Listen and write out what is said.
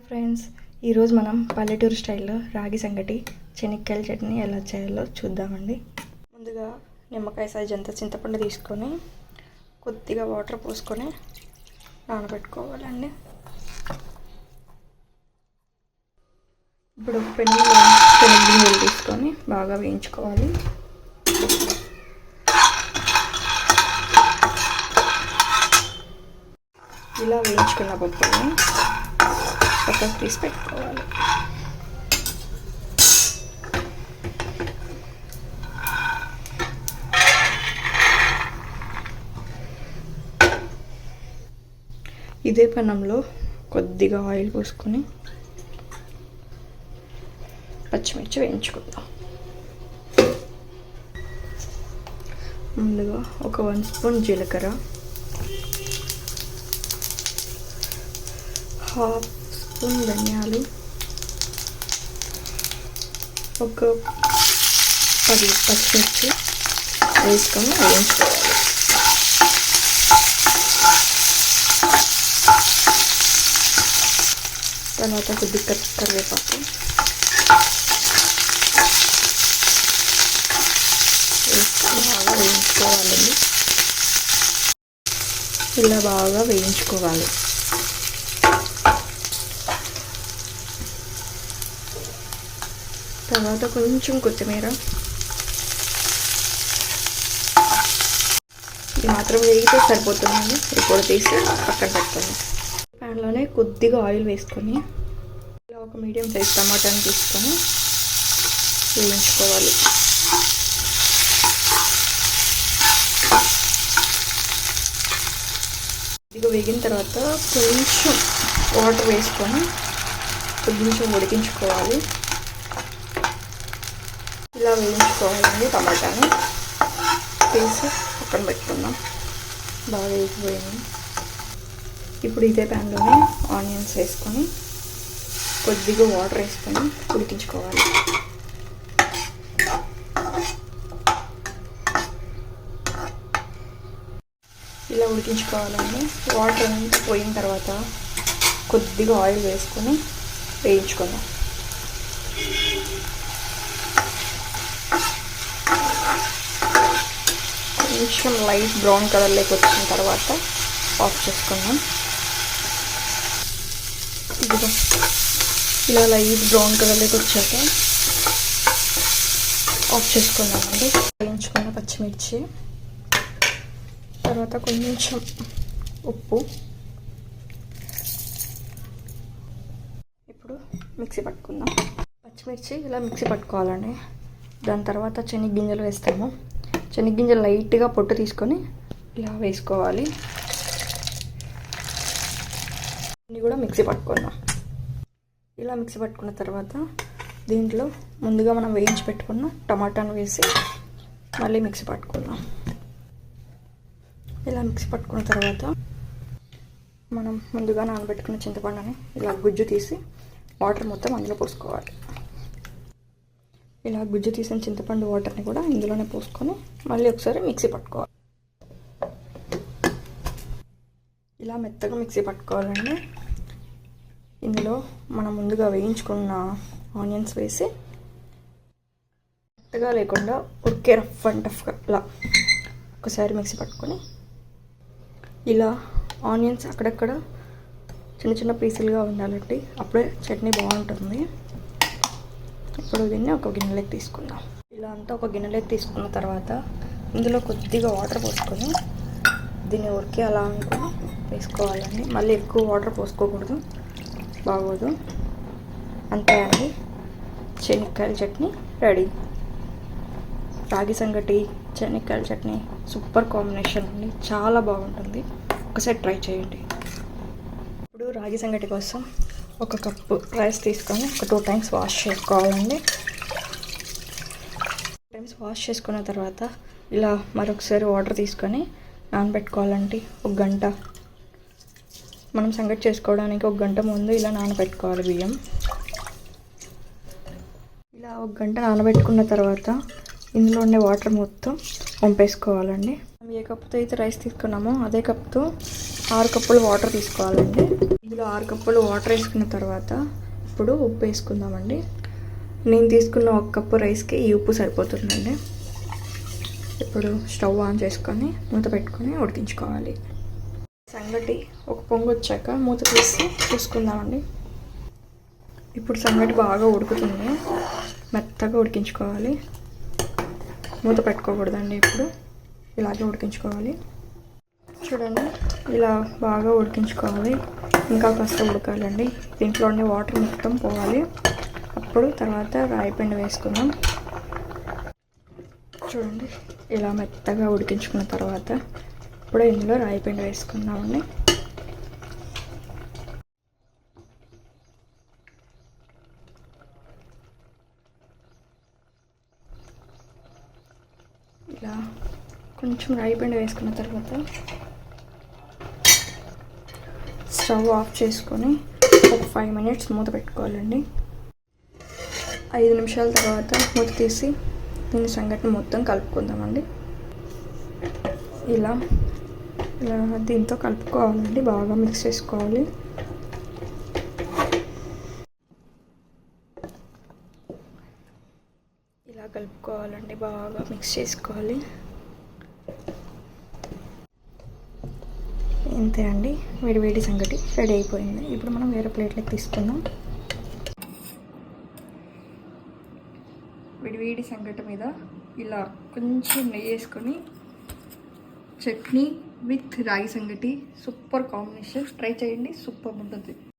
Friends, ఈరోజు మనం పల్లెటూరు స్టైల్లో రాగి సంగటి చెనిక్కాయల చట్నీ ఎలా చేయాలో చూద్దామండి. ముందుగా నిమ్మకాయ సైజ్ అంత చింతపండు తీసుకొని కొద్దిగా వాటర్ పోసుకొని నానబెట్టుకోవాలండి. ఇప్పుడు శనగగింజలు తీసుకొని బాగా వేయించుకోవాలి. ఇలా వేయించుకున్న పప్పుని పక్కకు తీసి పెట్టుకోవాలి. ఇదే పెనంలో కొద్దిగా ఆయిల్ పోసుకొని పచ్చిమిర్చి వేయించుకుందాం. ముందుగా ఒక 1 స్పూన్ జీలకర్ర, 1/2 స్పూన్ ధనియాలు, ఒక 10 పచ్చిమిర్చి వేసుకొని వేయించుకోవాలి. తర్వాత కొద్దిగా కరివేపాకు వేసుకొని బాగా వేయించుకోవాలండి. ఇలా బాగా వేయించుకోవాలి. తర్వాత కొంచెం కొత్తిమీర, ఇది మాత్రం వేగితే సరిపోతుందండి. ఇది కూడా తీసి పక్కన పెట్టుకోండి. ప్యాన్లోనే కొద్దిగా ఆయిల్ వేసుకొని ఇలా ఒక మీడియం సైజ్ టమాటాని తీసుకొని వేయించుకోవాలి. ఇది వేగిన తర్వాత కొంచెం వాటర్ వేసుకొని కొంచెం ఉడికించుకోవాలి. ఇలా వేయించుకోవాలండి. టమాటాని తీసి పక్కన పెట్టుకుందాం. బాగా వేగిపోయింది. ఇప్పుడు ఇదే ప్యాన్లోనే ఆనియన్స్ వేసుకొని కొద్దిగా వాటర్ వేసుకొని ఉడికించుకోవాలి. ఇలా ఉడికించుకోవాలండి. వాటర్ అంతా పోయిన తర్వాత కొద్దిగా ఆయిల్ వేసుకొని వేయించుకుందాం. కొంచెం లైట్ బ్రౌన్ కలర్లోకి వచ్చిన తర్వాత ఆఫ్ చేసుకుందాం. ఇదిగో ఇలా లైట్ బ్రౌన్ కలర్లోకి వచ్చాక ఆఫ్ చేసుకుందామండి. వేయించుకున్న పచ్చిమిర్చి, తర్వాత కొంచెం ఉప్పు. ఇప్పుడు మిక్సీ పట్టుకుందాం. పచ్చిమిర్చి ఇలా మిక్సీ పట్టుకోవాలండి. దాని తర్వాత శనగగింజలు వేస్తాము. శనగగింజలు లైట్గా పొట్టు తీసుకొని ఇలా వేసుకోవాలి. ఇన్ని కూడా మిక్సీ పట్టుకుందాం. ఇలా మిక్సీ పట్టుకున్న తర్వాత దీంట్లో ముందుగా మనం వేయించి పెట్టుకున్న టమాటాను వేసి మళ్ళీ మిక్సీ పట్టుకుందాం. ఇలా మిక్సీ పట్టుకున్న తర్వాత మనం ముందుగా నానబెట్టుకున్న చింతపండుని ఇలా గుజ్జు తీసి వాటర్ మొత్తం అందులో పోసుకోవాలి. ఇలా గుజ్జు తీసిన చింతపండు వాటర్ని కూడా ఇందులోనే పోసుకొని మళ్ళీ ఒకసారి మిక్సీ పట్టుకోవాలి. ఇలా మెత్తగా మిక్సీ పట్టుకోవాలండి. ఇందులో మనం ముందుగా వేయించుకున్న ఆనియన్స్ వేసి మెత్తగా లేకుండా ఉరికే రఫ్ అండ్ టఫ్గా ఇలా ఒకసారి మిక్సీ పట్టుకొని ఇలా ఆనియన్స్ అక్కడక్కడ చిన్న చిన్న పీసులుగా ఉండాలండి. అప్పుడే చట్నీ బాగుంటుంది. ఇప్పుడు దీన్ని ఒక గిన్నెలోకి తీసుకుందాం. ఇలా అంతా ఒక గిన్నెలోకి తీసుకున్న తర్వాత ఇందులో కొద్దిగా వాటర్ పోసుకొని దీన్ని ఉరికే అలా అనుకొని వేసుకోవాలండి. మళ్ళీ ఎక్కువ వాటర్ పోసుకోకూడదు, బాగోదు. అంతే అండి, చెనిక్కాయల చట్నీ రెడీ. రాగి సంగటి చెనిక్కాయల చట్నీ సూపర్ కాంబినేషన్ అండి. చాలా బాగుంటుంది. ఒకసారి ట్రై చేయండి. ఇప్పుడు రాగి సంగటి కోసం ఒక కప్పు రైస్ తీసుకొని ఒక 2 టైమ్స్ వాష్ చేసుకోవాలండి. 2 టైమ్స్ వాష్ చేసుకున్న తర్వాత ఇలా మరొకసారి వాటర్ తీసుకొని నానబెట్టుకోవాలండి. 1 గంట మనం సంగటి చేసుకోవడానికి 1 గంట ముందు ఇలా నానబెట్టుకోవాలి బియ్యం. ఇలా 1 గంట నానబెట్టుకున్న తర్వాత ఇందులో ఉండే వాటర్ మొత్తం వంపేసుకోవాలండి. ఏ కప్పుతో అయితే రైస్ తీసుకున్నామో అదే కప్తో 6 కప్పులు వాటర్ తీసుకోవాలండి. ఇందులో 6 కప్పులు వాటర్ వేసుకున్న తర్వాత ఇప్పుడు ఉప్పు వేసుకుందామండి. నేను తీసుకున్న 1 కప్పు రైస్కి ఈ ఉప్పు సరిపోతుందండి. ఇప్పుడు స్టవ్ ఆన్ చేసుకొని మూత పెట్టుకొని ఉడికించుకోవాలి. సంగటి ఒక పొంగు వచ్చాక మూత తీసి చూసుకుందామండి. ఇప్పుడు సంగటి బాగా ఉడుకుతుంది, మెత్తగా ఉడికించుకోవాలి. మూత పెట్టుకోకూడదండి, ఇప్పుడు ఇలాగే ఉడికించుకోవాలి. చూడండి, ఇలా బాగా ఉడికించుకోవాలి. ఇంకా కాస్త ఉడకాలండి. దీంట్లో ఉండే వాటర్ మొత్తం పోవాలి. అప్పుడు తర్వాత రాయిపిండి వేసుకుందాం. చూడండి, ఇలా మెత్తగా ఉడికించుకున్న తర్వాత ఇప్పుడు ఇందులో రాయిపిండి వేసుకుందామండి. ఇలా కొంచెం రాయిపిండి వేసుకున్న తర్వాత స్టవ్ ఆఫ్ చేసుకొని ఒక 5 మినిట్స్ మూత పెట్టుకోవాలండి. 5 నిమిషాల తర్వాత మూత తీసి దీని సంగటిని మొత్తం కలుపుకుందామండి. ఇలా దీంతో కలుపుకోవాలండి, బాగా మిక్స్ చేసుకోవాలి. ఇలా కలుపుకోవాలండి, బాగా మిక్స్ చేసుకోవాలి. ఇంతే అండి, వేడి సంగటి రెడీ అయిపోయింది. ఇప్పుడు మనం వేరే ప్లేట్లోకి తీసుకుందాం. వేడి సంగటి మీద ఇలా కొంచెం నెయ్యి వేసుకొని చట్నీ విత్ రాగి సంగటి సూపర్ కాంబినేషన్. ట్రై చేయండి, సూపర్ ఉంటుంది.